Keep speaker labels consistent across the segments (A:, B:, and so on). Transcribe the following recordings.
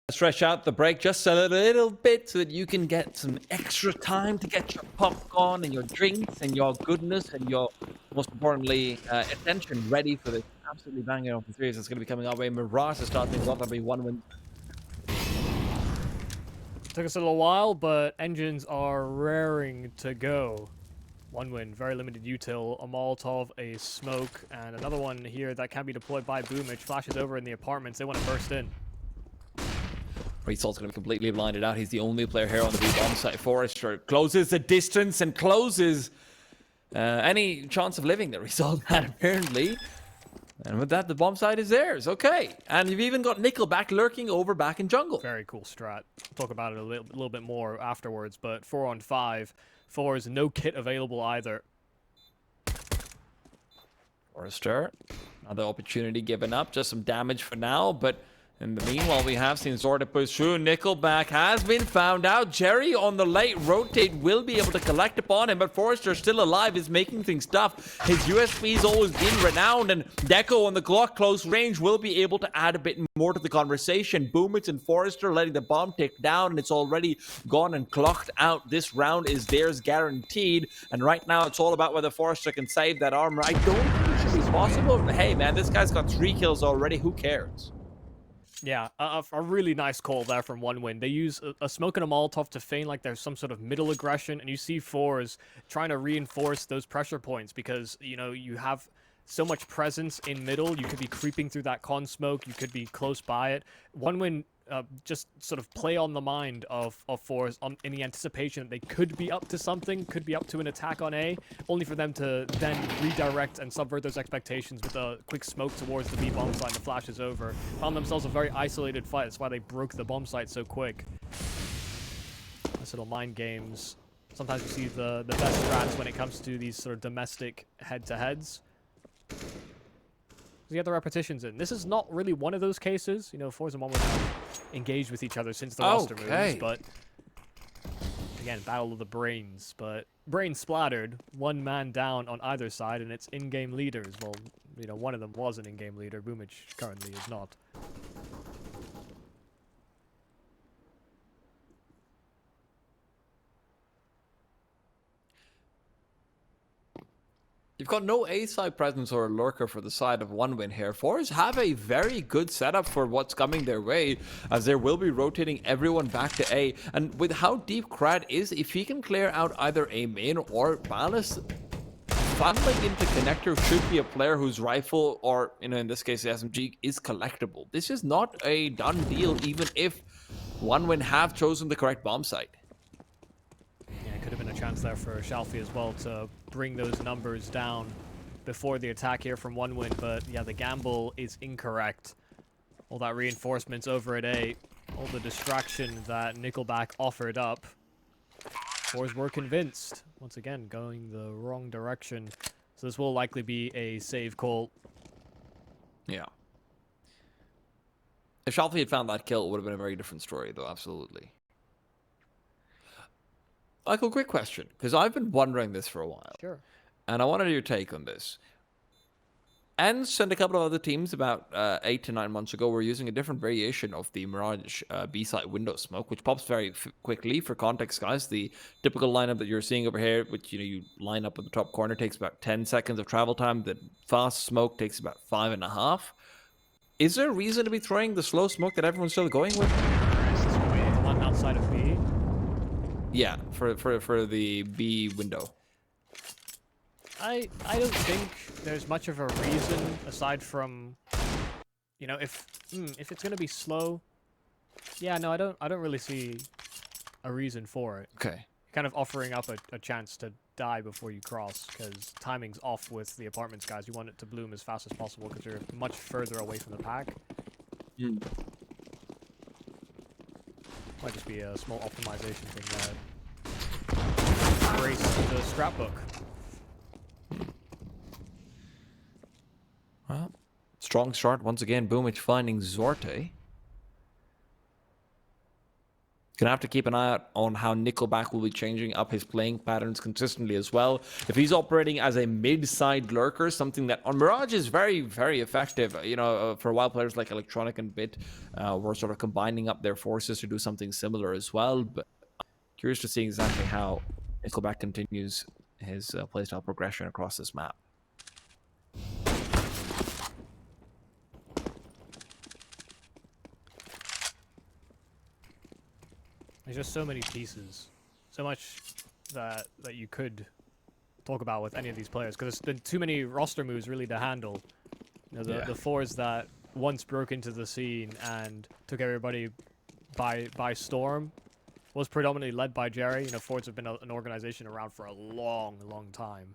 A: Stretch out the break just a little bit so that you can get some extra time to get your popcorn and your drinks and your goodness and your, most importantly, attention ready for this absolutely banging open series that's going to be coming our way. Mirage to start things off. That'll be 1 win.
B: Took us a little while, but engines are raring to go. 1 win, very limited util, a Molotov, a smoke, and another one here that can be deployed by Boomich. Flashes over in the apartments. They want to burst in.
A: Result's going to be completely blinded out. He's the only player here on the B-bomb side. forZe closes the distance and closes any chance of living that Result had, apparently. And with that, the bomb side is theirs. Okay. And you've even got Nickelback lurking over back in jungle.
B: Very cool strat. Talk about it a little bit more afterwards, but 4-on-5. forZe, no kit available either.
A: forZe, another opportunity given up. Just some damage for now, but in the meanwhile, we have seen Zorta push through. Nickelback has been found out. Jerry on the late rotate will be able to collect upon him, but forZe still alive is making things tough. His USP's always been renowned, and Deco on the Glock close range will be able to add a bit more to the conversation. Boomich and forZe letting the bomb tick down, and it's already gone and clocked out. This round is theirs guaranteed, and right now it's all about whether forZe can save that armor. I don't think it should be possible. Hey man, this guy's got 3 kills already. Who cares?
B: Yeah, a really nice call there from 1 win. They use a smoke and a Molotov to feign like there's some sort of middle aggression, and you see forZe trying to reinforce those pressure points because, you know, you have so much presence in middle. You could be creeping through that con smoke. You could be close by it. 1 win just sort of play on the mind of forZe in the anticipation that they could be up to something, could be up to an attack on A, only for them to then redirect and subvert those expectations with a quick smoke towards the B bomb site. The flash is over. Found themselves a very isolated fight. That's why they broke the bomb site so quick. Nice little mind games. Sometimes you see the best strats when it comes to these sort of domestic head-to-heads. You get the repetitions in. This is not really one of those cases. You know, forZe and 1 win have engaged with each other since the roster moves, but again, battle of the brains. But brain splattered, 1 man down on either side, and it's in-game leaders. Well, you know, one of them was an in-game leader. Boomich currently is not.
A: You've got no A-side presence or a lurker for the side of 1 win here. forZe have a very good setup for what's coming their way, as they will be rotating everyone back to A. And with how deep Crad is, if he can clear out either A main or Ballas, funneling into connector should be a player whose rifle, or in this case the SMG, is collectible. This is not a done deal, even if 1 win have chosen the correct bomb site.
B: Could have been a chance there for Shalfie as well to bring those numbers down before the attack here from 1 win, but yeah, the gamble is incorrect. All that reinforcements over at A, all the distraction that Nickelback offered up. forZe were convinced, once again, going the wrong direction. So this will likely be a save call.
A: Yeah. If Shalfie had found that kill, it would have been a very different story, though, absolutely. Michael, quick question, because I've been wondering this for a while.
B: Sure.
A: And I wanted your take on this. ENCE and a couple of other teams about 8 to 9 months ago were using a different variation of the Mirage B-side window smoke, which pops very quickly. For context, guys, the typical lineup that you're seeing over here, which, you know, you line up at the top corner, takes about 10 seconds of travel time. The fast smoke takes about 5.5. Is there a reason to be throwing the slow smoke that everyone's still going with?
B: The one outside of B.
A: Yeah, for the B window.
B: I don't think there's much of a reason aside from, you know, if it's gonna be slow. Yeah, no, I don't really see a reason for it.
A: Okay.
B: Kind of offering up a chance to die before you cross, because timing's off with the apartments, guys. You want it to bloom as fast as possible because you're much further away from the pack. Might just be a small optimization thing there. Grace the scrapbook.
A: Well, strong start once again. Boomich finding Zorte. Gonna have to keep an eye out on how Nickelback will be changing up his playing patterns consistently as well. If he's operating as a mid-side lurker, something that on Mirage is very, very effective. You know, for a while, players like Electronic and Bit were sort of combining up their forces to do something similar as well. But curious to see exactly how Nickelback continues his playstyle progression across this map.
B: There's just so many pieces, so much that you could talk about with any of these players, because there's been too many roster moves really to handle. You know, the forZe that once broke into the scene and took everybody by storm was predominantly led by Jerry. You know, forZe have been an organization around for a long, long time,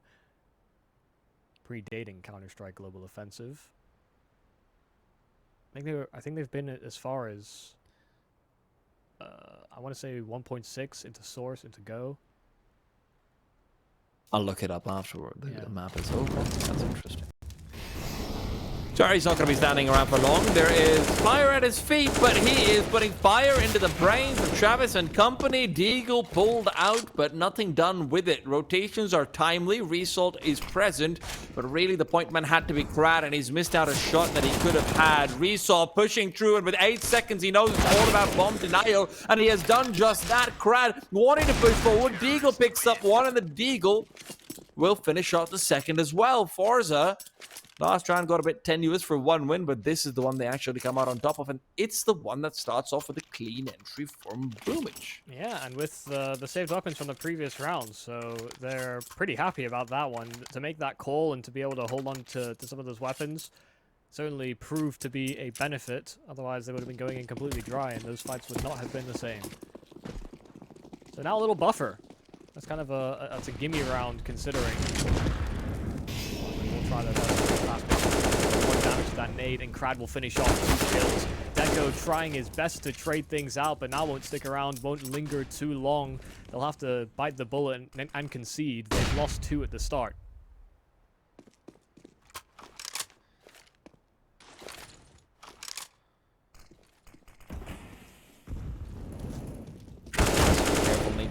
B: predating Counter-Strike Global Offensive. I think they've been as far as I want to say 1.6 into Source, into Go.
A: I'll look it up afterward. The map is over. That's interesting. Jerry's not going to be standing around for long. There is fire at his feet, but he is putting fire into the brains of Travis and company. Deagle pulled out, but nothing done with it. Rotations are timely. Result is present, but really the point man had to be Crad, and he's missed out a shot that he could have had. Result pushing through, and with 8 seconds, he knows it's all about bomb denial, and he has done just that. Crad wanting to push forward. Deagle picks up one, and the Deagle will finish off the second as well. forZe, last round got a bit tenuous for one win, but this is the one they actually come out on top of, and it's the one that starts off with a clean entry from Boomage.
B: Yeah, and with the saved weapons from the previous round, so they're pretty happy about that one. To make that call and to be able to hold on to some of those weapons certainly proved to be a benefit. Otherwise, they would have been going in completely dry, and those fights would not have been the same. So now a little buffer. That's kind of that's a gimme round, considering. We'll try more damage to that nade, and Crad will finish off 2 kills. Deco trying his best to trade things out, but now won't stick around, won't linger too long. They'll have to bite the bullet and concede. They've lost 2 at the start.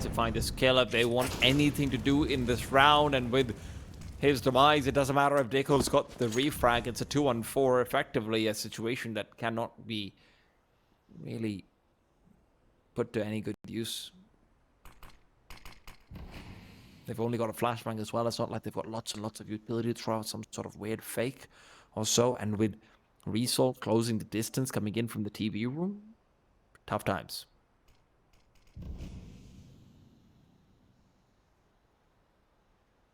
A: To find this kill if they want anything to do in this round, and with his demise, it doesn't matter if Deco's got the refrag. It's a 2-on-4, effectively a situation that cannot be really put to any good use. They've only got a flashbang as well. It's not like they've got lots and lots of utility to throw out some sort of weird fake or so, and with Result closing the distance coming in from the TV room, tough times.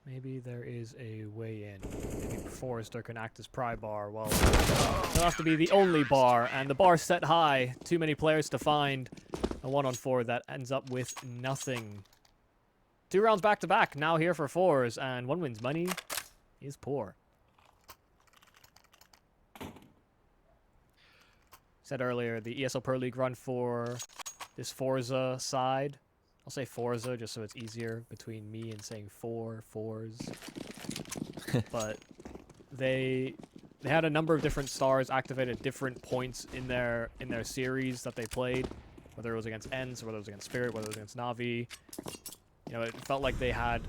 B: Maybe there is a way in. Maybe forZe can act as pry bar. Well, they'll have to be the only bar, and the bar's set high. Too many players to find a 1-on-4 that ends up with nothing. 2 rounds back to back now here for forZe, and one win's money is poor. Said earlier, the ESL Pro League run for this forZe side. I'll say forZe just so it's easier between me and saying forZe. But they had a number of different stars activated at different points in their series that they played, whether it was against ENCE, whether it was against Spirit, whether it was against Na'Vi. You know, it felt like they had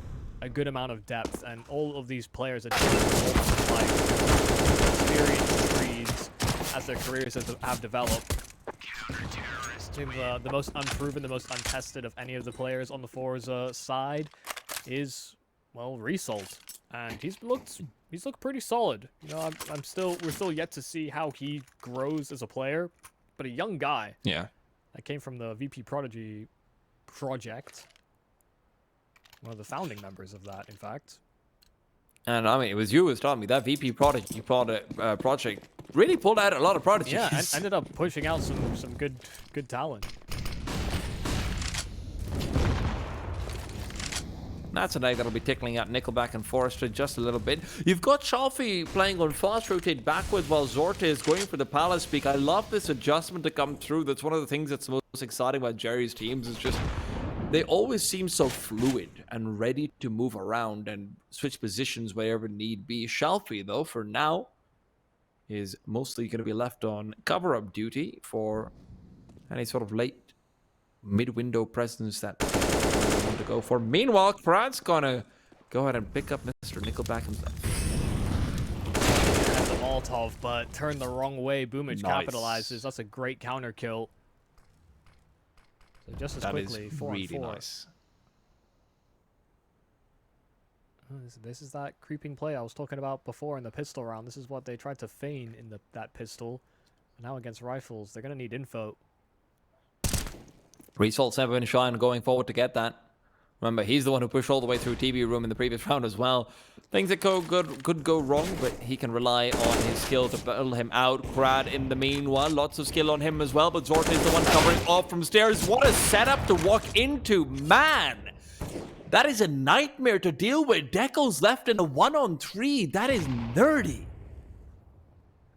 B: a good amount of depth, and all of these players at different moments in life, experience trees as their careers have developed. The most unproven, the most untested of any of the players on the forZe side is, well, Result, and he's looked pretty solid. You know, we're still yet to see how he grows as a player, but a young guy.
A: Yeah.
B: That came from the VP Prodigy project. One of the founding members of that, in fact.
A: And I mean, it was you who was telling me that VP Prodigy project really pulled out a lot of prodigies.
B: Yeah, and ended up pushing out some good talent.
A: That's a night that'll be tickling out Nickelback and forZe just a little bit. You've got Shalfie playing on fast rotate backwards while Zorta is going for the Palace peak. I love this adjustment to come through. That's one of the things that's most exciting about Jerry's teams, is just they always seem so fluid and ready to move around and switch positions wherever need be. Shalfie, though, for now, is mostly going to be left on cover-up duty for any sort of late mid-window presence that I want to go for. Meanwhile, Krad's gonna go ahead and pick up Mr. Nickelback himself.
B: Has the Molotov, but turned the wrong way. Boomage capitalizes. That's a great counter kill. So just as quickly, 4 on 4.
A: Nice.
B: This is that creeping play I was talking about before in the pistol round. This is what they tried to feign in that pistol. And now against rifles, they're going to need info.
A: Results never been shy on going forward to get that. Remember, he's the one who pushed all the way through TV room in the previous round as well. Things that could go wrong, but he can rely on his skill to battle him out. Krad, in the meanwhile, lots of skill on him as well, but Zorte is the one covering off from stairs. What a setup to walk into, man! That is a nightmare to deal with. Deco's left in a 1-on-3. That is nerdy.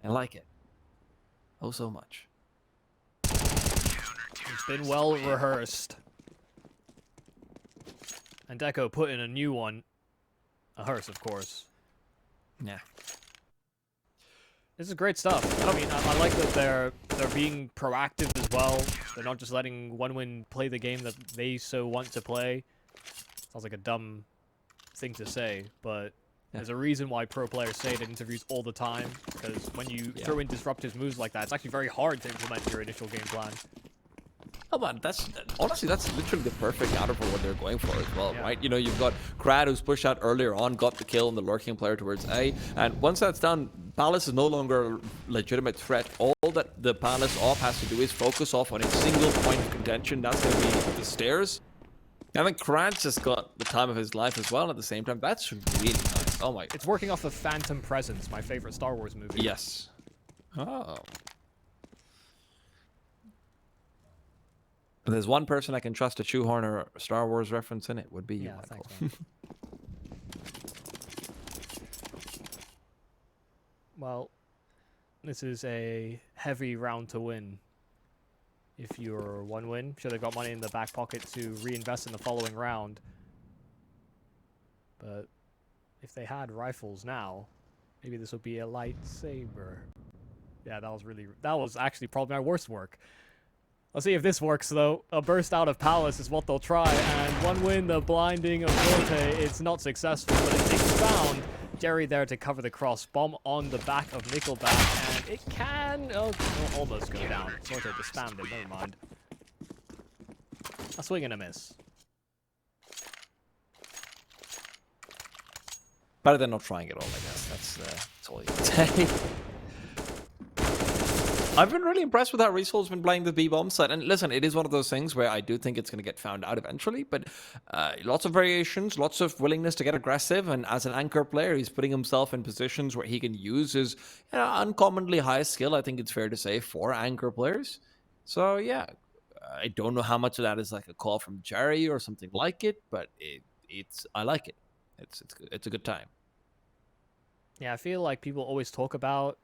A: I like it. Oh, so much.
B: It's been well rehearsed. And Deco put in a new one. A hearse, of course.
A: Yeah.
B: This is great stuff. I mean, I like that they're being proactive as well. They're not just letting OneWin play the game that they so want to play. Sounds like a dumb thing to say, but there's a reason why pro players say it in interviews all the time, because when you throw in disruptive moves like that, it's actually very hard to implement your initial game plan.
A: Oh man, honestly, that's literally the perfect counter for what they're going for as well, right? You know, you've got Krad, who's pushed out earlier on, got the kill on the lurking player towards A, and once that's done, Palace is no longer a legitimate threat. All that the Palace off has to do is focus off on a single point of contention. That's going to be the stairs. I think Krad's just got the time of his life as well at the same time. That's really nice. Oh my.
B: It's working off of Phantom Presence, my favorite Star Wars movie.
A: Yes. Oh. If there's one person I can trust to shoehorn a Star Wars reference in, it would be you, Michael.
B: Thanks, well, this is a heavy round to win. If you're OneWin, sure, they've got money in the back pocket to reinvest in the following round. But if they had rifles now, maybe this would be a lightsaber. Yeah, that was actually probably my worst work. Let's see if this works, though. A burst out of Palace is what they'll try, and OneWin, the blinding of Forte, it's not successful, but it takes found. Jerry there to cover the cross. Bomb on the back of Nickelback, and it can almost go down. Forte just spammed it, never mind. A swing and a miss.
A: Better than not trying at all, I guess. That's all you can say. I've been really impressed with how Resol's been playing the B-bomb side. And listen, it is one of those things where I do think it's going to get found out eventually. But lots of variations, lots of willingness to get aggressive. And as an anchor player, he's putting himself in positions where he can use his uncommonly high skill, I think it's fair to say, for anchor players. So, yeah, I don't know how much of that is like a call from Jerry or something like it. But I like it. It's a good time.
B: Yeah, I feel like people always talk about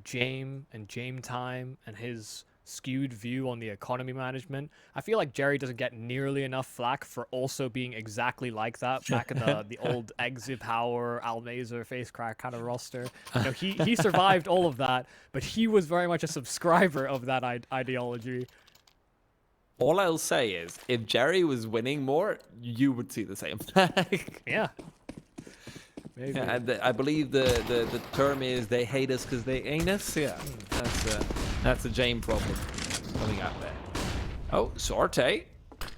B: Jame and Jame time and his skewed view on the economy management. I feel like Jerry doesn't get nearly enough flack for also being exactly like that back in the old Exit Power, Almazer, Face Crack kind of roster. He survived all of that, but he was very much a subscriber of that ideology.
A: All I'll say is, if Jerry was winning more, you would see the same.
B: Yeah. Maybe.
A: Yeah, and I believe the term is they hate us because they ain't us. Yeah, that's a Jame problem coming out there. Oh, Sorte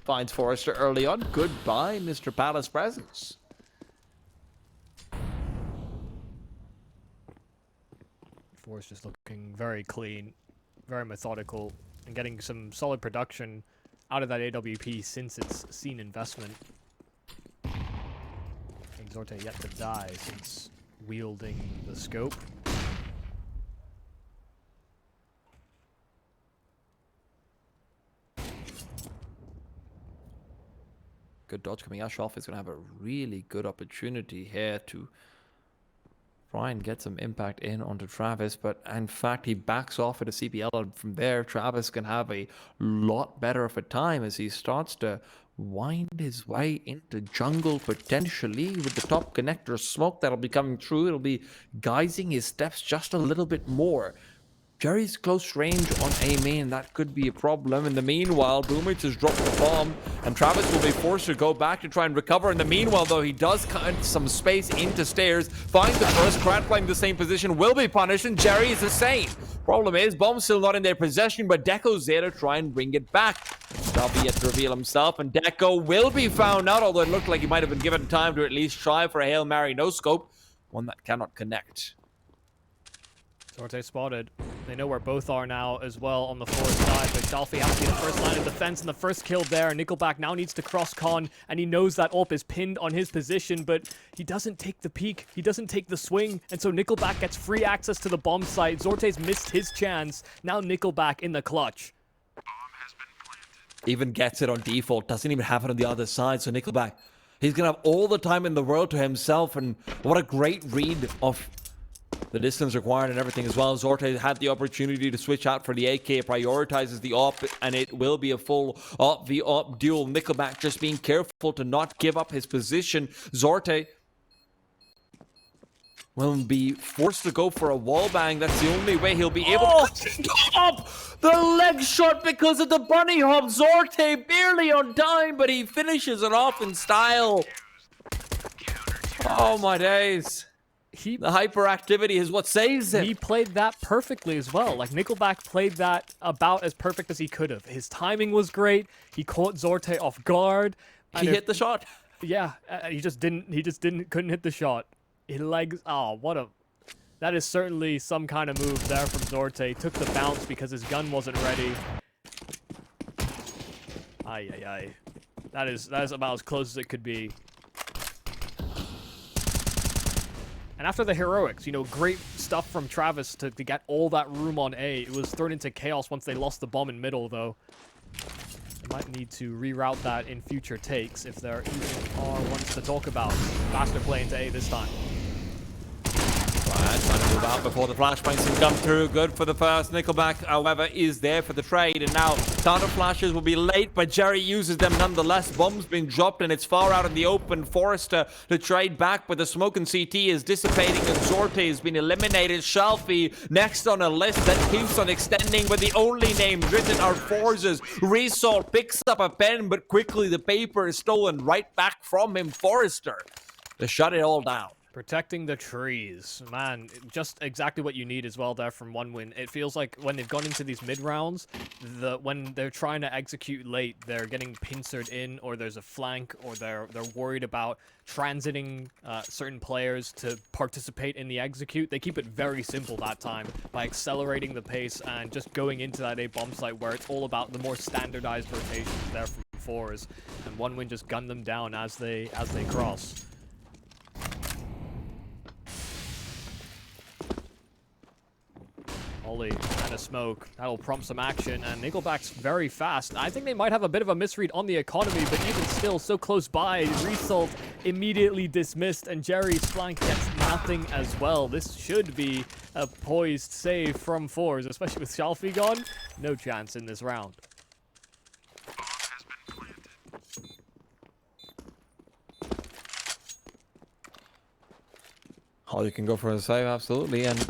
A: finds Forrester early on. Goodbye, Mr. Palace Presence.
B: Forrest just looking very clean, very methodical, and getting some solid production out of that AWP since it's seen investment. Zorte yet to die since wielding the scope.
A: Good dodge coming. Ashoff is going to have a really good opportunity here to try and get some impact in onto Travis, but in fact he backs off at a CPL, and from there Travis can have a lot better of a time as he starts to wind his way into jungle, potentially with the top connector smoke that'll be coming through. It'll be guising his steps just a little bit more. Jerry's close range on A main. That could be a problem. In the meanwhile, Boomich has dropped the bomb, and Travis will be forced to go back to try and recover. In the meanwhile, though, he does cut some space into stairs, finds the first. Krat playing the same position will be punished, and Jerry is the same. Problem is, bomb's still not in their possession, but Deco's there to try and bring it back. Stubby yet to reveal himself, and Deco will be found out, although it looked like he might have been given time to at least try for a Hail Mary no-scope. One that cannot connect.
B: Zorte spotted. They know where both are now as well on the forward side, but Shalfie has to be the first line of defense and the first kill there. Nickelback now needs to cross con, and he knows that AWP is pinned on his position, but he doesn't take the peek, he doesn't take the swing, and so Nickelback gets free access to the bomb site. Zorte's missed his chance. Now Nickelback in the clutch.
A: Even gets it on default, doesn't even have it on the other side, so Nickelback, he's gonna have all the time in the world to himself, and what a great read of the distance required and everything as well. Zorte had the opportunity to switch out for the AK, prioritizes the AWP, and it will be a full AWP v AWP duel. Nickelback just being careful to not give up his position. Zorte will be forced to go for a wallbang. That's the only way he'll be able to up the leg shot because of the bunny hop. Zorte barely on time, but he finishes it off in style. Oh my days. The hyperactivity is what saves him.
B: He played that perfectly as well. Like, Nickelback played that about as perfect as he could have. His timing was great. He caught Zorte off guard.
A: He hit the shot.
B: Yeah, he just couldn't hit the shot. He legs. Oh, what a. That is certainly some kind of move there from Zorte. Took the bounce because his gun wasn't ready. Ay, ay, ay. That is about as close as it could be. And after the heroics, you know, great stuff from Travis to get all that room on A. It was thrown into chaos once they lost the bomb in middle, though. They might need to reroute that in future takes if there even are ones to talk about. Faster play into A this time.
A: Trying to move out before the flashbangs can come through. Good for the first. Nickelback, however, is there for the trade. And now counter flashes will be late, but Jerry uses them nonetheless. Bombs being dropped, and it's far out in the open. Forrester to trade back, but the smoke and CT is dissipating, and Zorte has been eliminated. Shalfie next on a list that keeps on extending, but the only names written are forZe's. Resalt picks up a pen, but quickly the paper is stolen right back from him. Forrester to shut it all down.
B: Protecting the trees. Man, just exactly what you need as well there from one win. It feels like when they've gone into these mid-rounds, when they're trying to execute late, they're getting pincered in, or there's a flank, or they're worried about transiting certain players to participate in the execute. They keep it very simple that time by accelerating the pace and just going into that A bomb site where it's all about the more standardized rotations there from forZe. And one win just gunned them down as they cross. Ollie and a smoke. That'll prompt some action, and Nickelback's very fast. I think they might have a bit of a misread on the economy, but even still, so close by. Result immediately dismissed, and Jerry's flank gets nothing as well. This should be a poised save from forZe, especially with Shalfie gone. No chance in this round.
A: Oh, you can go for a save, absolutely, and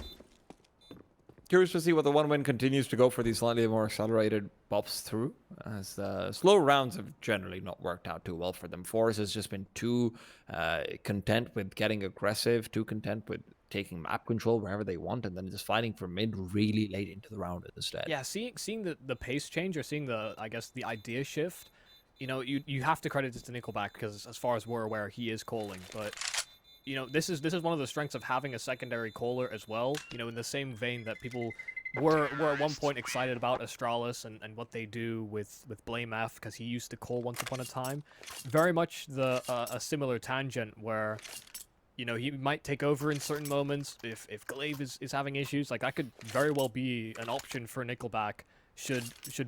A: curious to see what the one win continues to go for these slightly more accelerated pops through, as the slow rounds have generally not worked out too well for them. forZe has just been too content with getting aggressive, too content with taking map control wherever they want, and then just fighting for mid really late into the round instead.
B: Yeah, seeing the pace change, or seeing I guess the idea shift, you know, you have to credit it to Nickelback, because as far as we're aware, he is calling, but you know, this is one of the strengths of having a secondary caller as well. You know, in the same vein that people were at one point excited about Astralis and what they do with Blame F, because he used to call once upon a time. Very much a similar tangent where, you know, he might take over in certain moments if Glaive is having issues. Like, that could very well be an option for Nickelback. Should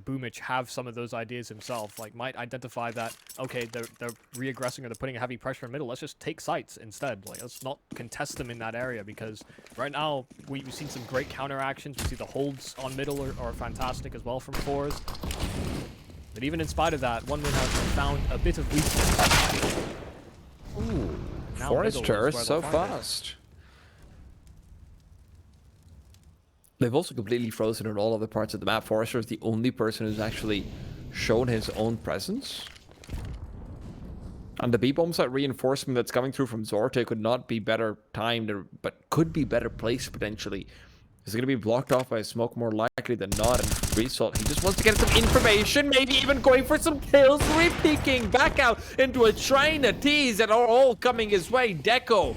B: Boomich have some of those ideas himself, like might identify that, okay, they're re-aggressing or they're putting a heavy pressure in middle, let's just take sites instead. Like, let's not contest them in that area, because right now we've seen some great counter actions. We see the holds on middle are fantastic as well from forZe. But even in spite of that, one win has found a bit of weakness.
A: Ooh,
B: now
A: forZe
B: middle is where
A: so
B: they'll find it.
A: fast. They've also completely frozen in all other parts of the map. forZe is the only person who's actually shown his own presence. And the B-bomb site reinforcement that's coming through from Zorte could not be better timed, but could be better placed potentially. Is going to be blocked off by a smoke more likely than not. And Result, he just wants to get some information, maybe even going for some kills. Re-peeking back out into a train of T's that are all coming his way. Deco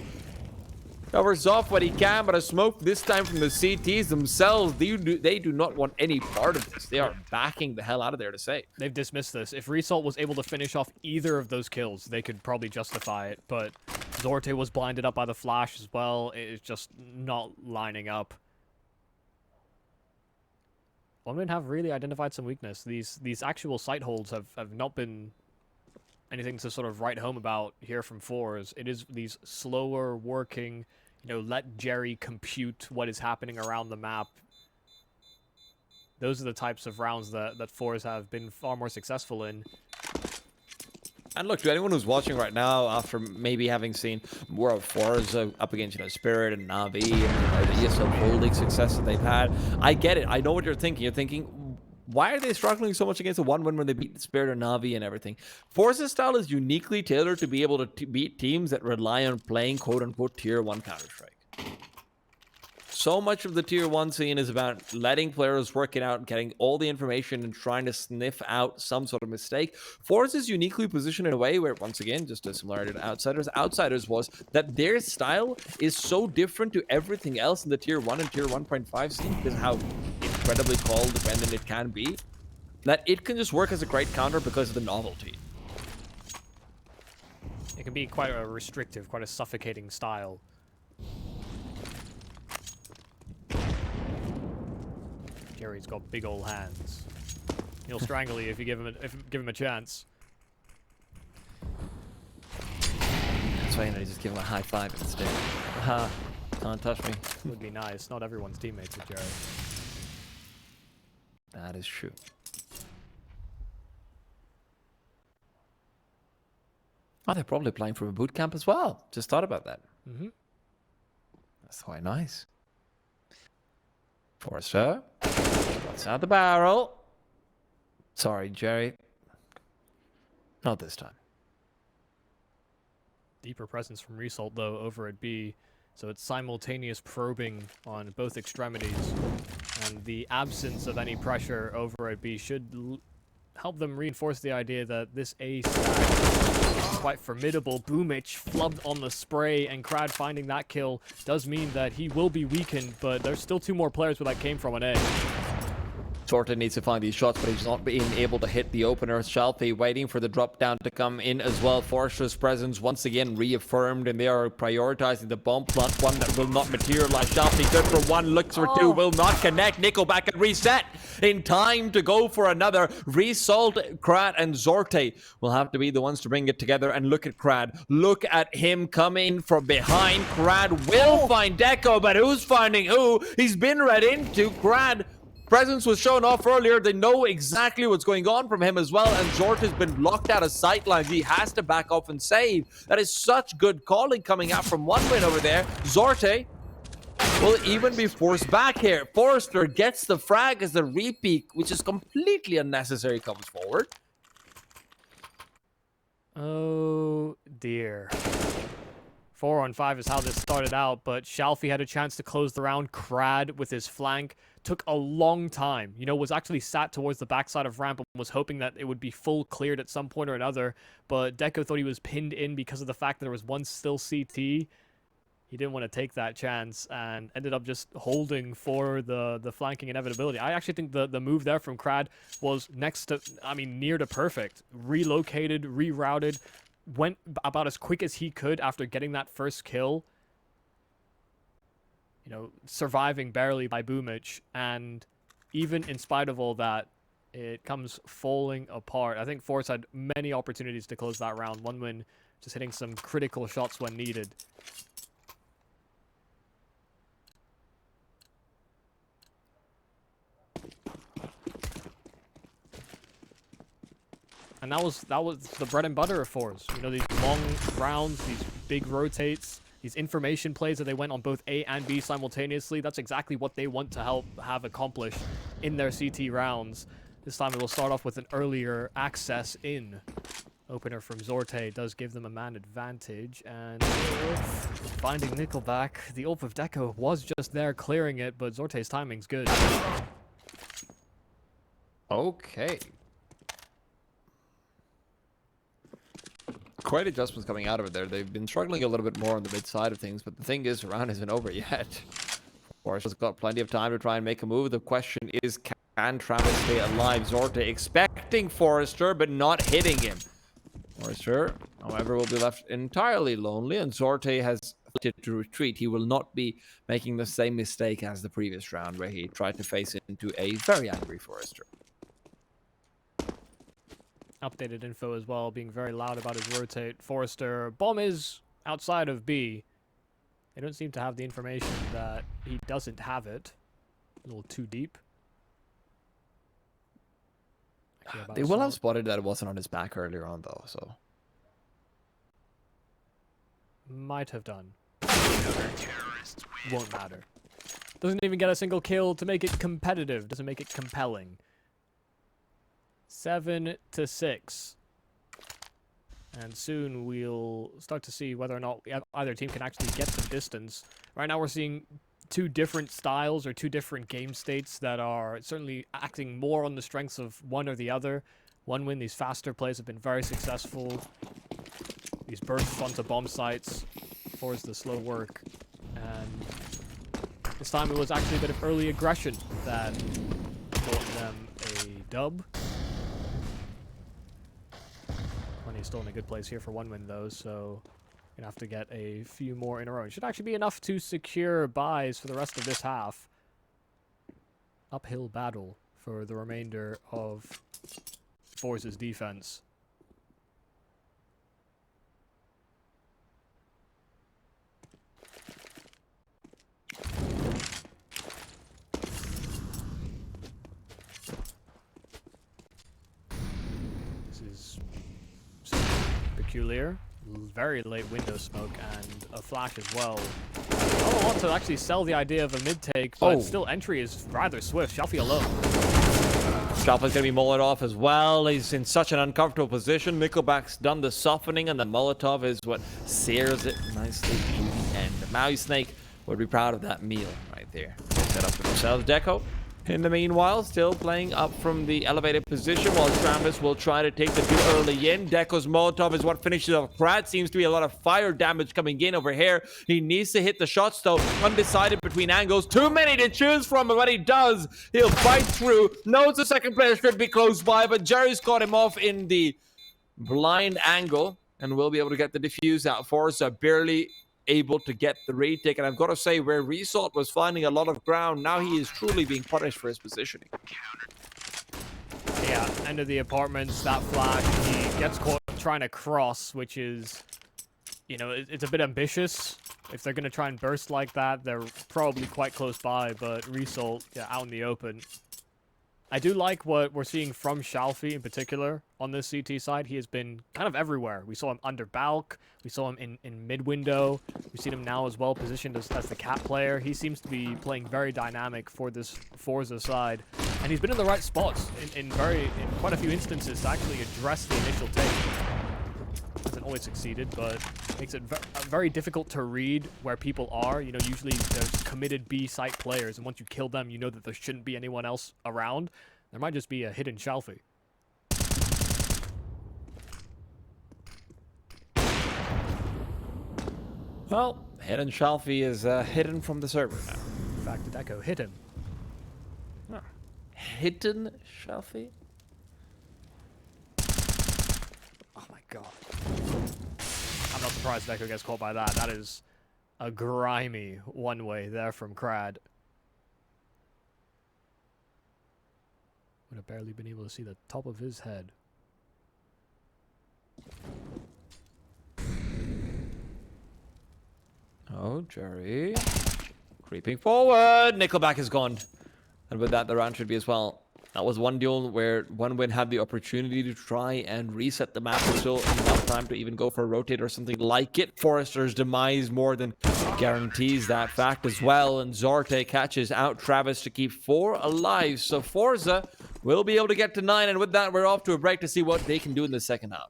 A: covers off what he can, but a smoke this time from the CTs themselves. They do not want any part of this. They are backing the hell out of there to save.
B: They've dismissed this. If Result was able to finish off either of those kills, they could probably justify it. But Zorte was blinded up by the flash as well. It's just not lining up. OneWin have really identified some weakness. These actual site holds have not been anything to sort of write home about here from forZe. It is these slower working, let Jerry compute what is happening around the map. Those are the types of rounds that forZe have been far more successful in.
A: And look, to anyone who's watching right now, after maybe having seen more of forZe up against, Spirit and Na'Vi and the ESL World League success that they've had, I get it. I know what you're thinking. You're thinking, why are they struggling so much against the 1-1 when they beat Spirit or Na'Vi and everything? forZe's style is uniquely tailored to be able to beat teams that rely on playing quote-unquote Tier 1 Counter-Strike. So much of the Tier 1 scene is about letting players work it out, getting all the information, and trying to sniff out some sort of mistake. forZe is uniquely positioned in a way where, once again, just a similarity to Outsiders. Outsiders was that their style is so different to everything else in the Tier 1 and Tier 1.5 scene because of how incredibly call-dependent it can be, that it can just work as a great counter because of the novelty.
B: It can be quite a restrictive, quite a suffocating style. Jerry's got big old hands. He'll strangle you if you give him a chance.
A: That's why you just give him a high five instead. Haha, can't touch me.
B: Would be nice. Not everyone's teammates with Jerry.
A: That is true. Oh, they're probably playing from a boot camp as well. Just thought about that.
B: Mm-hmm.
A: That's quite nice. forZe. What's out the barrel? Sorry, Jerry. Not this time.
B: Deeper presence from Result, though, over at B. So it's simultaneous probing on both extremities. And the absence of any pressure over at B should help them reinforce the idea that this A stack is quite formidable. Boomich flubbed on the spray, and Crad finding that kill does mean that he will be weakened, but there's still two more players where that came from an A.
A: Sorta needs to find these shots, but he's not being able to hit the opener. Shalfie waiting for the drop down to come in as well. forZe's presence once again reaffirmed, and they are prioritizing the bomb plant, one that will not materialize. Shalfie good for one, looks for two, will not connect. Nickelback and reset in time to go for another. Result, Crad, and Zorte will have to be the ones to bring it together. And look at Crad. Look at him coming from behind. Crad will find Deco, but who's finding who? He's been read into. Crad presence was shown off earlier. They know exactly what's going on from him as well, and Zorte has been locked out of sightlines. He has to back off and save. That is such good calling coming out from OneWin over there. Zorte will even be forced back here. Forrester gets the frag as the repeat, which is completely unnecessary, comes forward.
B: Oh dear. 4-on-5 is how this started out, but Shalfie had a chance to close the round. Crad with his flank took a long time. Was actually sat towards the backside of ramp and was hoping that it would be full cleared at some point or another, but Deco thought he was pinned in because of the fact that there was one still CT. He didn't want to take that chance and ended up just holding for the flanking inevitability. I actually think the move there from Crad was near to perfect. Relocated, rerouted, went about as quick as he could after getting that first kill. Surviving barely by Boomich, and even in spite of all that, it comes falling apart. I think forZe had many opportunities to close that round. OneWin just hitting some critical shots when needed. And that was the bread and butter of forZe. These long rounds, these big rotates. these information plays that they went on both A and B simultaneously. That's exactly what they want to help have accomplished in their CT rounds. This time it will start off with an earlier access in. Opener from Zorte does give them a man advantage, and finding Nickelback. The ult of Deco was just there clearing it, but Zorte's timing's good.
A: Okay. Quite adjustments coming out of it there. They've been struggling a little bit more on the mid side of things, but the thing is, the round isn't over yet. forZe's got plenty of time to try and make a move. The question is, can Travis stay alive? Zorte expecting forZe, but not hitting him. forZe, however, will be left entirely lonely, and Zorte has opted to retreat. He will not be making the same mistake as the previous round, where he tried to face into a very angry forZe.
B: Updated info as well, being very loud about his rotate. forZe, bomb is outside of B. They don't seem to have the information that he doesn't have it. A little too deep.
A: They will have spotted that it wasn't on his back earlier on, though, so.
B: Might have done. Won't matter. Doesn't even get a single kill to make it competitive. Doesn't make it compelling. 7-6. And soon we'll start to see whether or not either team can actually get some distance. Right now we're seeing two different styles or two different game states that are certainly acting more on the strengths of one or the other. One win, these faster plays have been very successful. These bursts onto bomb sites force the slow work. And this time it was actually a bit of early aggression that brought them a dub. Plenty still in a good place here for one win though, so gonna have to get a few more in a row. It should actually be enough to secure buys for the rest of this half. Uphill battle for the remainder of forZe's defense. This is peculiar. Very late window smoke and a flash as well. I want to actually sell the idea of a mid take, but still entry is rather swift. Shelfie alone.
A: Shelfie's gonna be Molotov as well. He's in such an uncomfortable position. Nickelback's done the softening, and the Molotov is what sears it nicely to the end. Maui Snake would be proud of that meal right there. Set up for themselves. Deco, in the meanwhile, still playing up from the elevated position, while Travis will try to take the two early in. Deco's Molotov is what finishes off Brad. Seems to be a lot of fire damage coming in over here. He needs to hit the shots, though. Undecided between angles. Too many to choose from, but what he does, he'll fight through. Knows the second player should be close by, but Jerry's caught him off in the blind angle and will be able to get the defuse out. forZe barely able to get the retake, and I've got to say, where Resort was finding a lot of ground, now he is truly being punished for his positioning.
B: Yeah, end of the apartments, that flash, he gets caught trying to cross, which is, you know, it's a bit ambitious. If they're going to try and burst like that, they're probably quite close by, but Result, yeah, out in the open. I do like what we're seeing from Shalfie in particular on this CT side. He has been kind of everywhere. We saw him under Balk. We saw him in mid-window. We've seen him now as well positioned as the cat player. He seems to be playing very dynamic for this forZe side. And he's been in the right spots in quite a few instances to actually address the initial take. Hasn't always succeeded, but makes it very difficult to read where people are. You know, usually there's committed B site players, and once you kill them, you know that there shouldn't be anyone else around. There might just be a hidden Shalfie.
A: Well, hidden Shalfie is hidden from the server now.
B: In fact, Deco hit him.
A: Huh. Hidden Shalfie?
B: Oh my god. I'm not surprised Deco gets caught by that. That is a grimy one-way there from Crad. Would have barely been able to see the top of his head.
A: Oh, Jerry. Creeping forward. Nickelback is gone. And with that, the round should be as well. That was one duel where OneWin had the opportunity to try and reset the map. There's still enough time to even go for a rotate or something like it. forZe's demise more than guarantees that fact as well. And Zorte catches out Travis to keep 4 alive. So forZe will be able to get to 9. And with that, we're off to a break to see what they can do in the second half.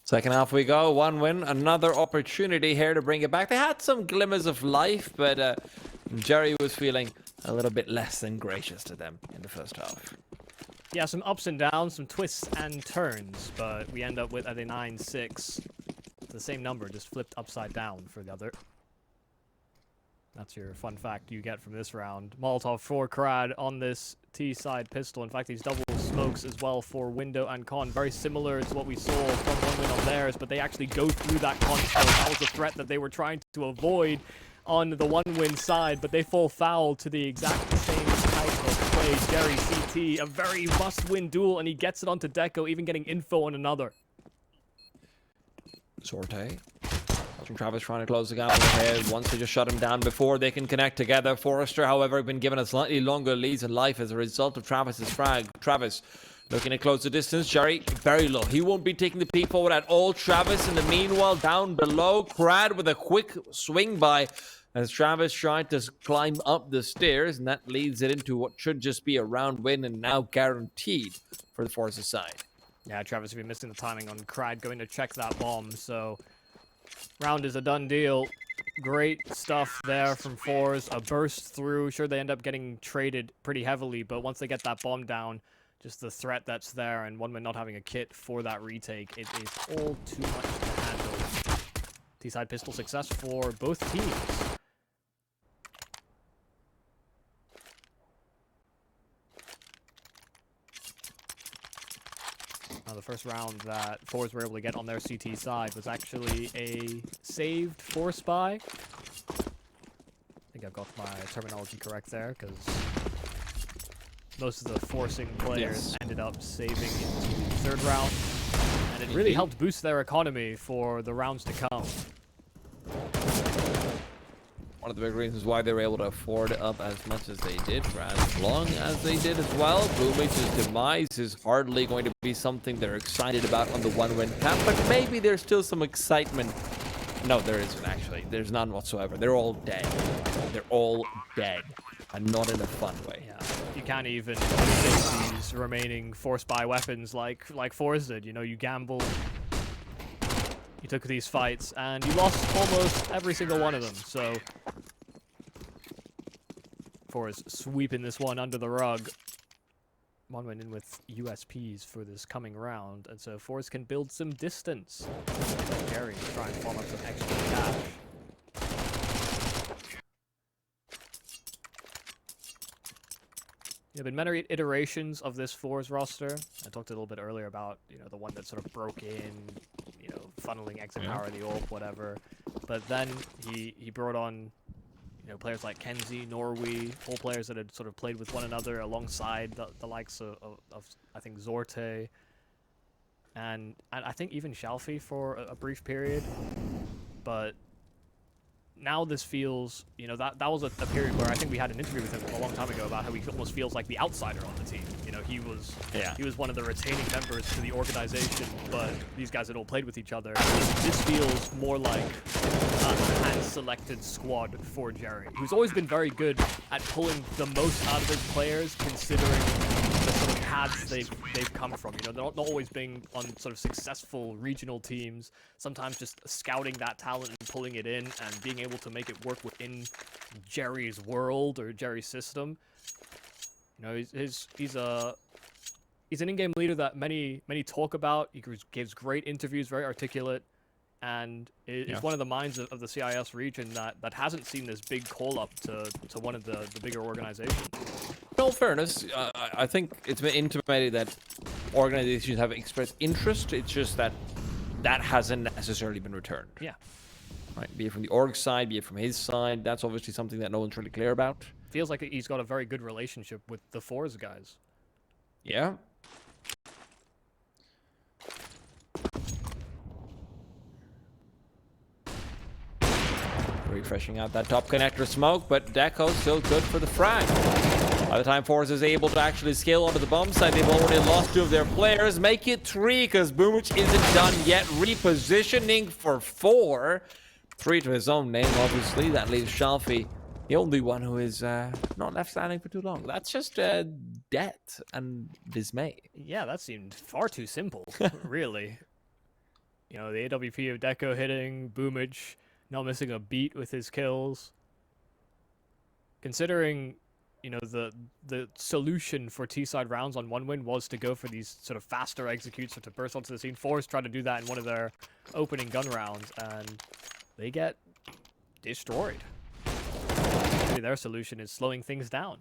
A: Second half we go, 1-1, another opportunity here to bring it back. They had some glimmers of life, but Jerry was feeling a little bit less than gracious to them in the first half.
B: Yeah, some ups and downs, some twists and turns, but we end up with at a 9-6. The same number, just flipped upside down for the other. That's your fun fact you get from this round. Molotov for Crad on this T-side pistol. In fact, these double smokes as well for Window and Con. Very similar to what we saw from OneWin on theirs, but they actually go through that Con smoke. That was a threat that they were trying to avoid on the OneWin side, but they fall foul to the exact same type of play. Jerry CT, a very must-win duel, and he gets it onto Deco, even getting info on another.
A: Sorte. Watching Travis trying to close the gap ahead. Once they just shut him down before they can connect together. forZe, however, been given a slightly longer lead in life as a result of Travis's frag. Travis looking to close the distance. Jerry, very low. He won't be taking the peek forward at all. Travis, in the meanwhile, down below. Crad with a quick swing by as Travis tried to climb up the stairs, and that leads it into what should just be a round win and now guaranteed for the forZe side.
B: Yeah, Travis will be missing the timing on Crad going to check that bomb, so round is a done deal. Great stuff there from forZe. A burst through. Sure, they end up getting traded pretty heavily, but once they get that bomb down, just the threat that's there and OneWin not having a kit for that retake, it is all too much to handle. T-side pistol success for both teams. The first round that forZe were able to get on their CT side was actually a saved force buy. I think I've got my terminology correct there, because most of the forcing players ended up saving into the third round, and it really helped boost their economy for the rounds to come.
A: One of the big reasons why they were able to afford up as much as they did for as long as they did as well. Boomage's demise is hardly going to be something they're excited about on the OneWin cap, but maybe there's still some excitement. No, there isn't actually. There's none whatsoever. They're all dead. They're all dead, and not in a fun way.
B: Yeah, you can't even take these remaining force buy weapons like forZe did. You know, you gamble. You took these fights, and you lost almost every single one of them, so forZe sweeping this one under the rug. OneWin in with USPs for this coming round, and so forZe can build some distance. Gary trying to farm up some extra cash. There have been many iterations of this forZe roster. I talked a little bit earlier about, you know, the one that sort of broke in, you know, funneling exit power, the AWP, whatever. But then he brought on, you know, players like Kenzie, Norway, all players that had sort of played with one another alongside the likes of I think Zorte, and I think even Shalfie for a brief period. But now this feels, you know, that was a period where I think we had an interview with him a long time ago about how he almost feels like the outsider on the team. You know, he was one of the retaining members to the organization, but these guys had all played with each other. This feels more like a hand-selected squad for Jerry, who's always been very good at pulling the most out of his players, considering the sort of paths they've come from. You know, they're not always being on sort of successful regional teams. Sometimes just scouting that talent and pulling it in and being able to make it work within Jerry's world or Jerry's system. You know, he's an in-game leader that many talk about. He gives great interviews, very articulate, and is one of the minds of the CIS region that hasn't seen this big call-up to one of the bigger organizations.
A: In all fairness, I think it's been intimated that organizations have expressed interest. It's just that hasn't necessarily been returned.
B: Yeah.
A: Right, be it from the org side, be it from his side. That's obviously something that no one's really clear about.
B: Feels like he's got a very good relationship with the forZe guys.
A: Yeah. Refreshing out that top connector smoke, but Deco's still good for the frag. By the time forZe is able to actually scale onto the bomb side, they've already lost 2 of their players. Make it 3, because Boomich isn't done yet. Repositioning for 4. 3 to his own name, obviously. That leaves Shalfie, the only one who is not left standing for too long. That's just death and dismay.
B: Yeah, that seemed far too simple, really. You know, the AWP of Deco hitting, Boomich not missing a beat with his kills. Considering, you know, the solution for T-side rounds on OneWin was to go for these sort of faster executes or to burst onto the scene. forZe tried to do that in one of their opening gun rounds, and they get destroyed. maybe their solution is slowing things down.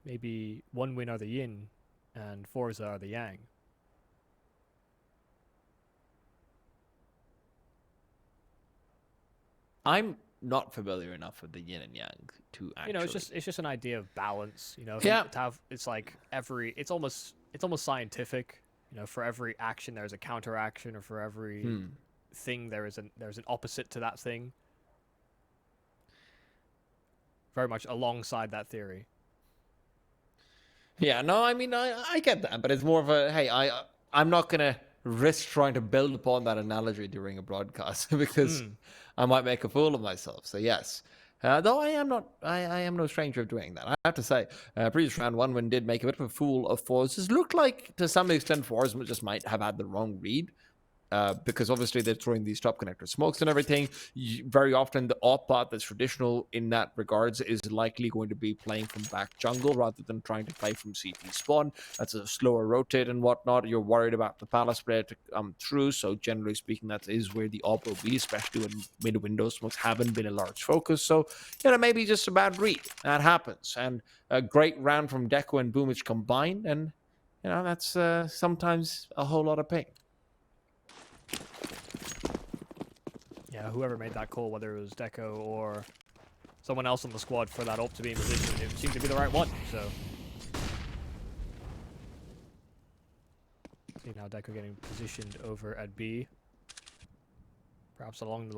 B: Maybe OneWin are the yin and forZe are the yang.
A: I'm not familiar enough with the yin and yang to actually.
B: You know, it's just an idea of balance. You know,
A: Yeah.
B: to have, it's like it's almost scientific. You know, for every action there's a counteraction, or for every thing there's an opposite to that thing. Very much alongside that theory.
A: Yeah, no, I mean, I get that, but it's more of a, hey, I'm not going to risk trying to build upon that analogy during a broadcast because I might make a fool of myself. So yes, though I am no stranger of doing that. I have to say, previous round OneWin did make a bit of a fool of forZe. Just looked like, to some extent, forZe just might have had the wrong read. Because obviously they're throwing these top connector smokes and everything. Very often the op bot that's traditional in that regards is likely going to be playing from back jungle rather than trying to play from CT spawn. That's a slower rotate and whatnot. You're worried about the palace player to come through, so generally speaking that is where the op will be, especially when mid-window smokes haven't been a large focus. So, you know, maybe just a bad read. That happens. And a great round from Deco and Boomich combined, and, you know, that's sometimes a whole lot of pain.
B: Yeah, whoever made that call, whether it was Deco or someone else on the squad for that op to be in position, it seemed to be the right one. So, see now Deco getting positioned over at B. Perhaps along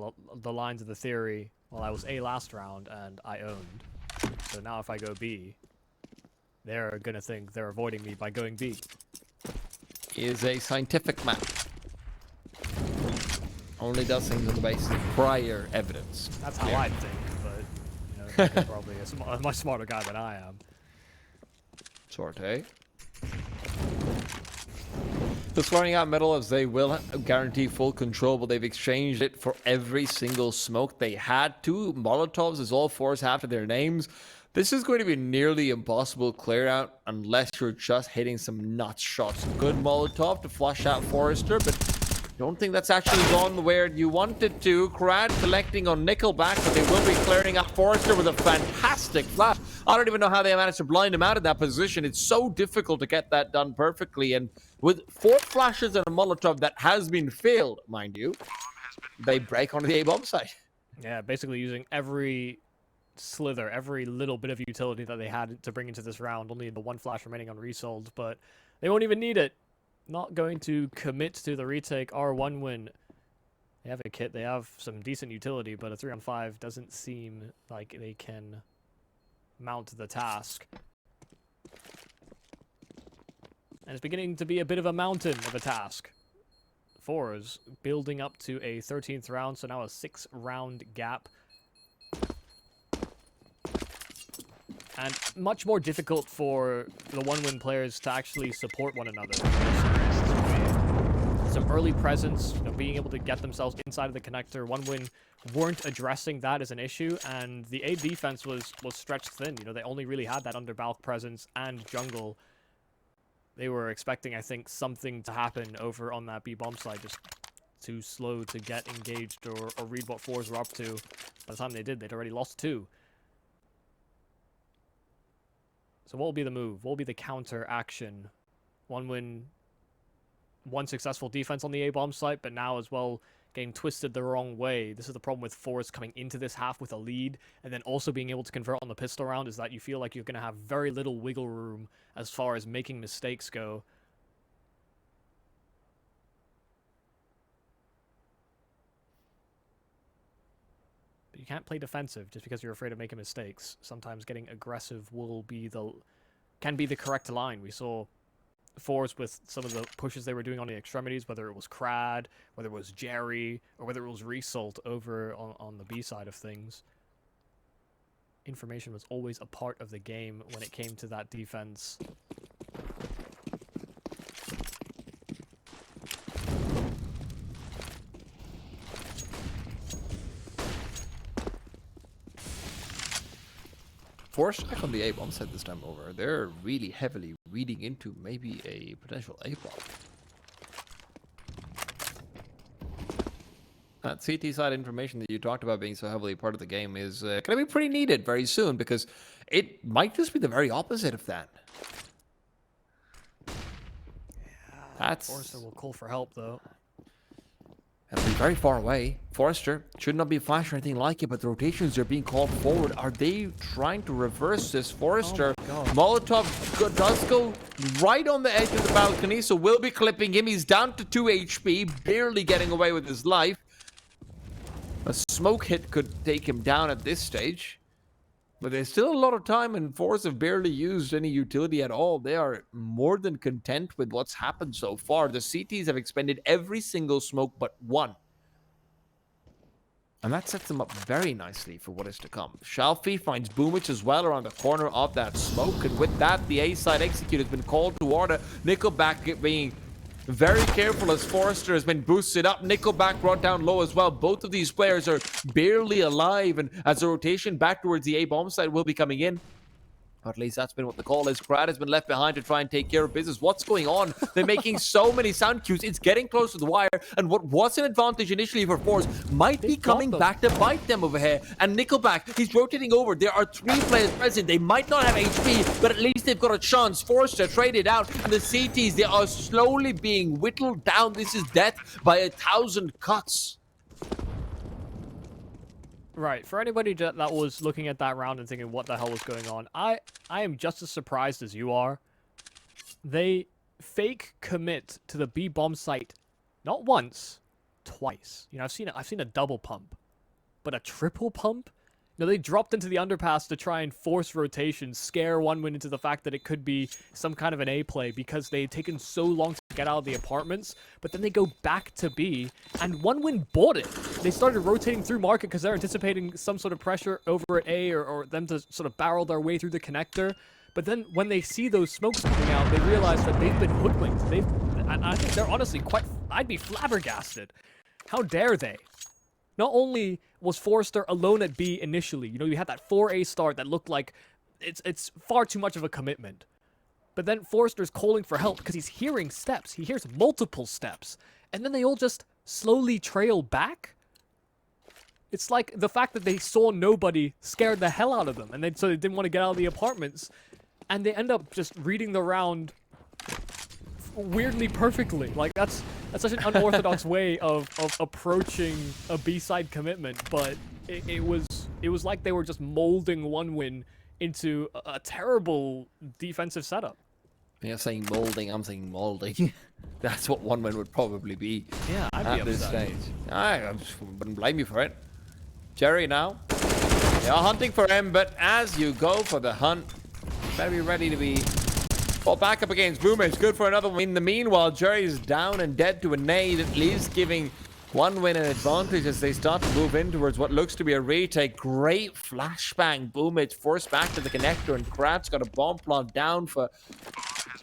B: the lines of the theory, well, I was A last round and I owned. So now if I go B, they're gonna think they're avoiding me by going B.
A: Is a scientific map. Only does things on the basis of prior evidence.
B: That's how I think, but you know, Deco's probably a much smarter guy than I am.
A: Sorte. Just running out middle as they will guarantee full control, but they've exchanged it for every single smoke they had. 2 Molotovs as all forZe have to their names. This is going to be nearly impossible clear out unless you're just hitting some nuts shots. Good Molotov to flush out forZe, but don't think that's actually gone where you wanted to. Crad collecting on Nickelback, but they will be clearing up forZe with a fantastic flash. I don't even know how they managed to blind him out of that position. It's so difficult to get that done perfectly. And with 4 flashes and a Molotov that has been failed, mind you, they break onto the A-bomb site.
B: Yeah, basically using every slither, every little bit of utility that they had to bring into this round. Only the 1 flash remaining on resold, but they won't even need it. Not going to commit to the retake. OneWin. They have a kit. They have some decent utility, but a 3-on-5 doesn't seem like they can mount the task. And it's beginning to be a bit of a mountain of a task. forZe building up to a 13th round, so now a 6-round gap. And much more difficult for the OneWin players to actually support one another. Some early presence, you know, being able to get themselves inside of the connector. OneWin weren't addressing that as an issue, and the A defense was stretched thin. You know, they only really had that under Balk presence and jungle. They were expecting, I think, something to happen over on that B bomb side, just too slow to get engaged or read what forZe were up to. By the time they did, they'd already lost 2. So what will be the move? What will be the counter action? OneWin, 1 successful defense on the A-bomb site, but now as well getting twisted the wrong way. This is the problem with forZe coming into this half with a lead, and then also being able to convert on the pistol round, is that you feel like you're going to have very little wiggle room as far as making mistakes go. But you can't play defensive just because you're afraid of making mistakes. Sometimes getting aggressive can be the correct line. We saw forZe with some of the pushes they were doing on the extremities, whether it was Crad, whether it was Jerry, or whether it was Result over on the B side of things. Information was always a part of the game when it came to that defense.
A: forZe back on the A-bomb side this time over. They're really heavily reading into maybe a potential A-bomb. That CT side information that you talked about being so heavily part of the game is going to be pretty needed very soon, because it might just be the very opposite of that. That's...
B: forZe will call for help, though.
A: That'll be very far away. forZe should not be flash or anything like it, but the rotations are being called forward. Are they trying to reverse this? forZe, Molotov does go right on the edge of the balcony, so we'll be clipping him. He's down to 2 HP, barely getting away with his life. A smoke hit could take him down at this stage. But there's still a lot of time, and forZe have barely used any utility at all. They are more than content with what's happened so far. The CTs have expended every single smoke but one. And that sets them up very nicely for what is to come. Shalfie finds Boomich as well around the corner of that smoke. And with that, the A-side execute has been called to order. Nickelback being very careful as forZe has been boosted up. Nickelback brought down low as well. Both of these players are barely alive, and as the rotation back towards the A-bomb side will be coming in. Or at least that's been what the call is. Krad has been left behind to try and take care of business. What's going on? They're making so many sound cues. It's getting close to the wire. And what was an advantage initially for forZe might be coming back to bite them over here. And Nickelback, he's rotating over. There are 3 players present. They might not have HP, but at least they've got a chance. forZe to trade it out. And the CTs, they are slowly being whittled down. This is death by 1,000 cuts.
B: Right, for anybody that was looking at that round and thinking what the hell was going on, I am just as surprised as you are. They fake commit to the B bomb site not once, twice. You know, I've seen a double pump, but a triple pump? No, they dropped into the underpass to try and force rotations, scare OneWin into the fact that it could be some kind of an A play because they had taken so long to get out of the apartments, but then they go back to B, and OneWin bought it. They started rotating through market because they're anticipating some sort of pressure over at A or them to sort of barrel their way through the connector. But then when they see those smokes coming out, they realize that they've been hoodwinked. And I think they're honestly I'd be flabbergasted. How dare they? Not only was forZe alone at B initially, you know, you had that 4A start that looked like it's far too much of a commitment. But then forZe's calling for help because he's hearing steps. He hears multiple steps. And then they all just slowly trail back. It's like the fact that they saw nobody scared the hell out of them. And so they didn't want to get out of the apartments. And they end up just reading the round weirdly perfectly. Like, that's such an unorthodox way of approaching a B-side commitment. But it was like they were just molding OneWin into a terrible defensive setup.
A: You're saying molding, I'm saying molding. That's what OneWin would probably be.
B: Yeah, I'd be
A: at this
B: upset.
A: stage. I wouldn't blame you for it. Jerry now. They are hunting for him, but as you go for the hunt, better be ready to be... Well, back up against Boomich. Good for another one. In the meanwhile, Jerry's down and dead to a nade, at least giving OneWin an advantage as they start to move in towards what looks to be a retake. Great flashbang. Boomich forced back to the connector, and Krat's got a bomb plant down for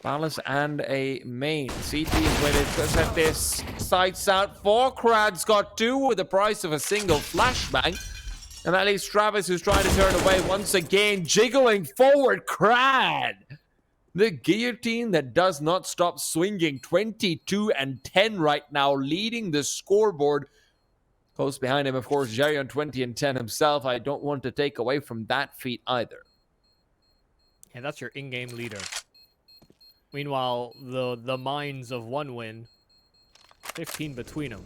A: Palace and a main. CT is with it. Let's have this. Sights out for Krat's got 2 with the price of a single flashbang. And that leaves Travis, who's trying to turn away once again, jiggling forward. Krad, the guillotine that does not stop swinging. 22-10 right now, leading the scoreboard. Close behind him, of course, Jerry on 20-10 himself. I don't want to take away from that feat either.
B: Yeah, that's your in-game leader. Meanwhile, the minds of OneWin, 15 between them.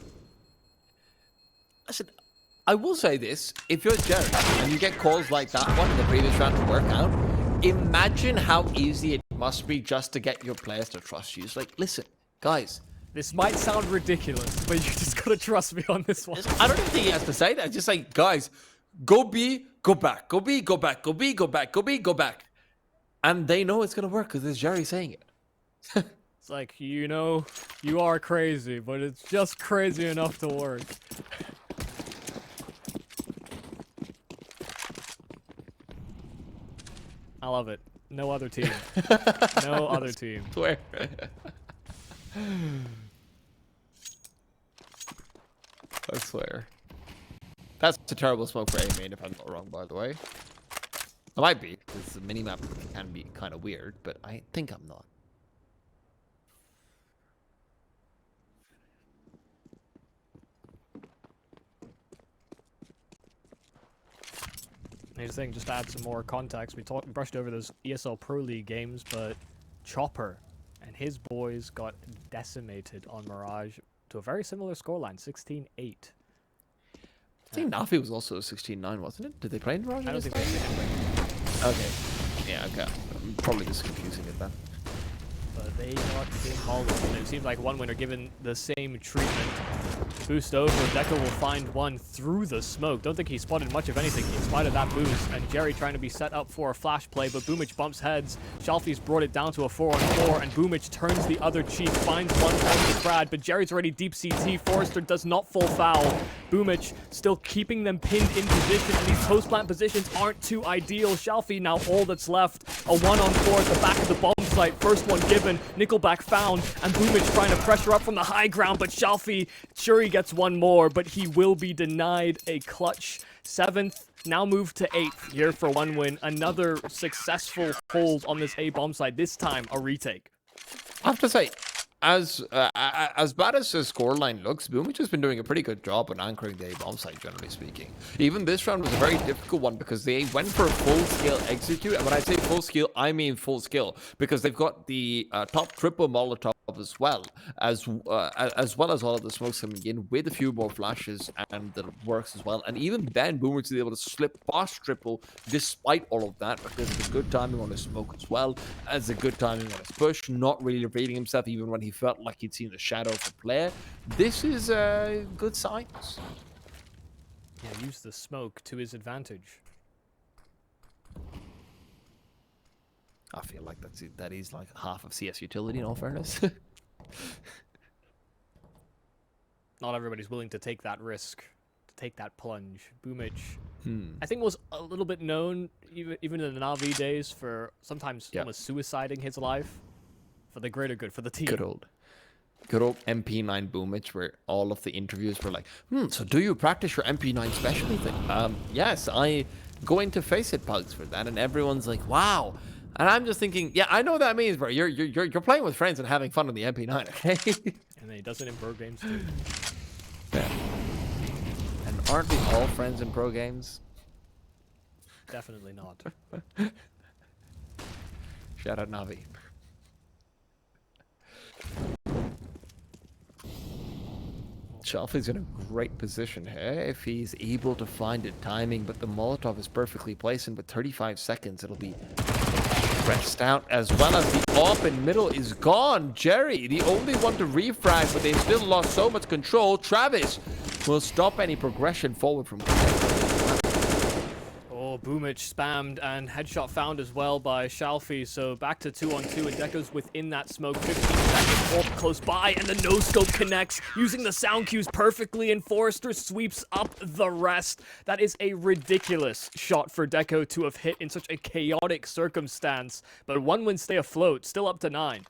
A: Listen, I will say this. If you're Jerry and you get calls like that one in the previous round to work out, imagine how easy it must be just to get your players to trust you. It's like, listen, guys.
B: This might sound ridiculous, but you just gotta trust me on this one.
A: I don't even think he has to say that. Just like, guys, go B, go back. Go B, go back. Go B, go back. Go B, go back. And they know it's going to work because it's Jerry saying it.
B: It's like, you know, you are crazy, but it's just crazy enough to work. I love it. No other team. No other team.
A: Swear. I swear. That's a terrible smoke for A main, if I'm not wrong, by the way. I might be, because the minimap can be kind of weird, but I think I'm not.
B: Here's the thing, just to add some more context, we brushed over those ESL Pro League games, but Chopper and his boys got decimated on Mirage to a very similar scoreline, 16-8.
A: I think Navi was also 16-9, wasn't it? Did they play in Mirage?
B: I don't think they did.
A: Okay. Yeah, okay. I'm probably just confusing it then.
B: But they got demolished, and it seems like one winner given the same treatment. Boost over, Deco will find one through the smoke. Don't think he spotted much of anything in spite of that boost. And Jerry trying to be set up for a flash play, but Boomich bumps heads. Shalfie's brought it down to a 4-on-4, and Boomich turns the other cheek, finds one on the Brad, but Jerry's already deep CT. forZe does not full foul. Boomich still keeping them pinned in position, and these post-plant positions aren't too ideal. Shalfie now all that's left. A 1-on-4 at the back of the bomb site. First one given, Nickelback found, and Boomich trying to pressure up from the high ground, but Shalfie, sure he gets one more, but he will be denied a clutch 7th. Now moved to 8th here for one win. Another successful hold on this A bomb side. This time a retake.
A: I have to say, as bad as the scoreline looks, Boomich has been doing a pretty good job on anchoring the A-bomb side, generally speaking. Even this round was a very difficult one because they went for a full-scale execute, and when I say full-scale, I mean full-scale, because they've got the top triple Molotov as well as all of the smokes coming in with a few more flashes, and that works as well. And even then, Boomich is able to slip past triple despite all of that, because of the good timing on his smoke as well as the good timing on his push, not really revealing himself even when he felt like he'd seen the shadow of a player. This is good signs.
B: Yeah, use the smoke to his advantage.
A: I feel like that is like half of CS utility, in all fairness.
B: Not everybody's willing to take that risk, to take that plunge. Boomich, I think, was a little bit known, even in the Navi days, for sometimes almost suiciding his life for the greater good, for the team.
A: Good old MP9 Boomich, where all of the interviews were like, so do you practice your MP9 specialty thing? Yes, I go into face it bugs for that, and everyone's like, wow. And I'm just thinking, yeah, I know what that means, bro. You're playing with friends and having fun on the MP9, okay?
B: And he does it in pro games too.
A: Yeah. And aren't we all friends in pro games?
B: Definitely not.
A: Shout out Navi. Shalfie's in a great position here if he's able to find it timing, but the Molotov is perfectly placed, and with 35 seconds, it'll be pressed out, as well as the AWP in middle is gone. Jerry, the only one to refrag, but they've still lost so much control. Travis will stop any progression forward from
B: Oh, Boomich spammed, and headshot found as well by Shalfie. So back to 2-on-2, and Deco's within that smoke. 15 seconds, AWP close by, and the no-scope connects, using the sound cues perfectly, and forZe sweeps up the rest. That is a ridiculous shot for Deco to have hit in such a chaotic circumstance. But one win stay afloat, still up to 9.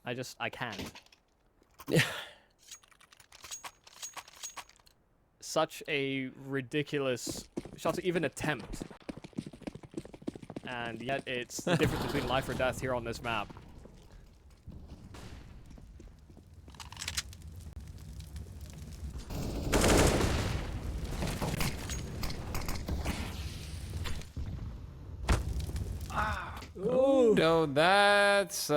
B: I can't.
A: Yeah.
B: Such a ridiculous shot to even attempt. And yet it's the difference between life or death here on this map.
A: Oh, no, that's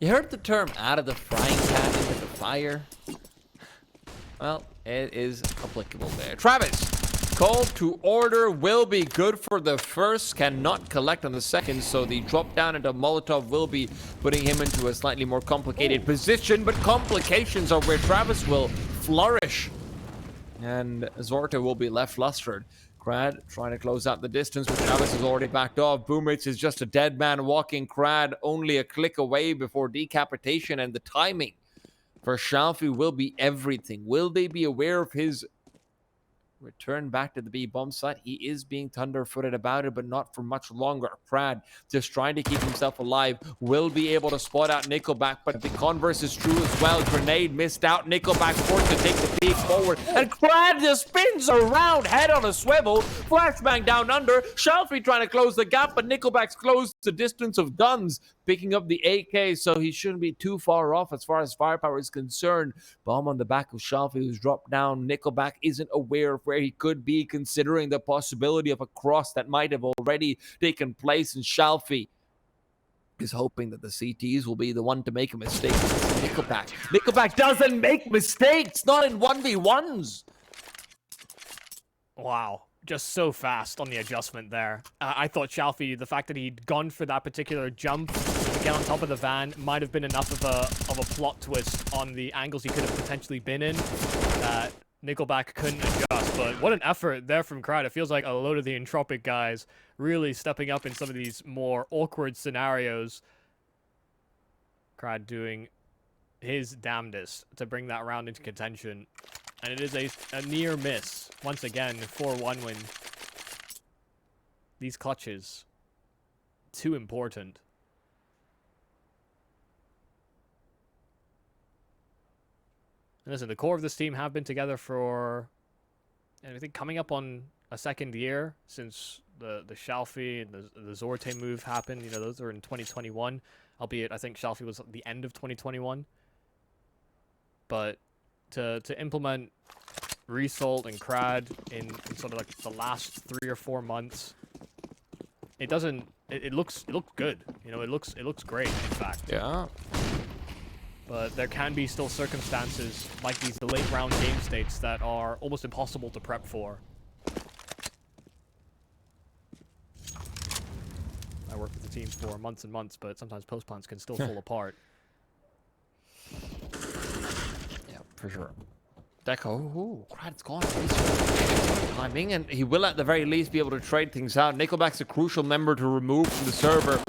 A: you heard the term out of the frying pan into the fire? Well, it is applicable there. Travis, call to order will be good for the first, cannot collect on the second, so the drop down into Molotov will be putting him into a slightly more complicated position, but complications are where Travis will flourish. And Zorta will be left flustered. Crad trying to close out the distance, but Travis has already backed off. Boomich is just a dead man walking. Crad only a click away before decapitation, and the timing for Shalfie will be everything. Will they be aware of his return back to the B bomb site? He is being thunder-footed about it, but not for much longer. Prad just trying to keep himself alive, will be able to spot out Nickelback, but the converse is true as well. Grenade missed out. Nickelback forced to take the peek forward, and Prad just spins around, head on a swivel. Flashbang down under. Shalfie trying to close the gap, but Nickelback's closed the distance of guns. picking up the AK, so he shouldn't be too far off as far as firepower is concerned. Bomb on the back of Shalfie, who's dropped down. Nickelback isn't aware of where he could be, considering the possibility of a cross that might have already taken place, and Shalfie is hoping that the CTs will be the one to make a mistake. Nickelback. Nickelback doesn't make mistakes, not in 1v1s.
B: Wow. Just so fast on the adjustment there. I thought Shalfie, the fact that he'd gone for that particular jump to get on top of the van might have been enough of a plot twist on the angles he could have potentially been in that Nickelback couldn't adjust. But what an effort there from Crad. It feels like a load of the Entropic guys really stepping up in some of these more awkward scenarios. Crad doing his damnedest to bring that round into contention. And it is a near miss. Once again, 4-1 win. These clutches, too important. And listen, the core of this team have been together for, I think, coming up on a second year since the Shalfie and the Zorte move happened. You know, those are in 2021. Albeit, I think Shalfie was at the end of 2021. But to implement Result and Crad in sort of like the last 3 or 4 months, it looks good. You know, it looks great, in fact.
A: Yeah.
B: But there can be still circumstances like these late round game states that are almost impossible to prep for. I worked with the team for months and months, but sometimes post plans can still fall apart.
A: Yeah, for sure. Deco, ooh, Crad's gone. Timing, and he will at the very least be able to trade things out. Nickelback's a crucial member to remove from the server.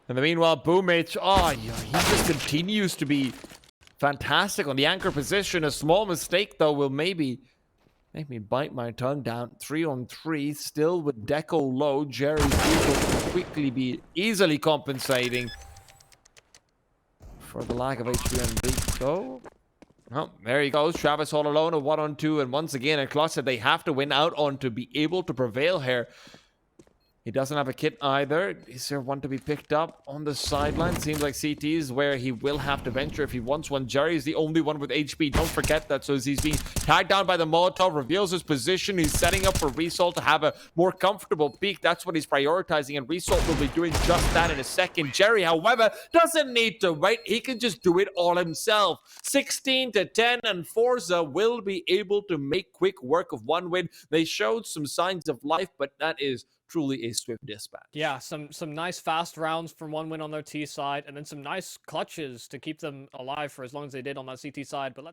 A: And meanwhile, Boomage, he just continues to be fantastic on the anchor position. A small mistake, though, will maybe make me bite my tongue down. 3-on-3, still with Deco low. Jerry's able to quickly be easily compensating for the lack of HP and bleak, though. Oh, there he goes. Travis all alone, a 1-on-2, and once again, a clutch that they have to win out on to be able to prevail here. He doesn't have a kit either. Is there one to be picked up on the sideline? Seems like CT is where he will have to venture if he wants one. Jerry is the only one with HP. Don't forget that. So as he's being tagged down by the Molotov, reveals his position. He's setting up for Result to have a more comfortable peak. That's what he's prioritizing, and Result will be doing just that in a second. Jerry, however, doesn't need to wait. He can just do it all himself. 16-10, and forZe will be able to make quick work of one win. They showed some signs of life, but that is truly a swift dispatch.
B: Yeah, some nice fast rounds from one win on their T side, and then some nice clutches to keep them alive for as long as they did on that CT side. But let's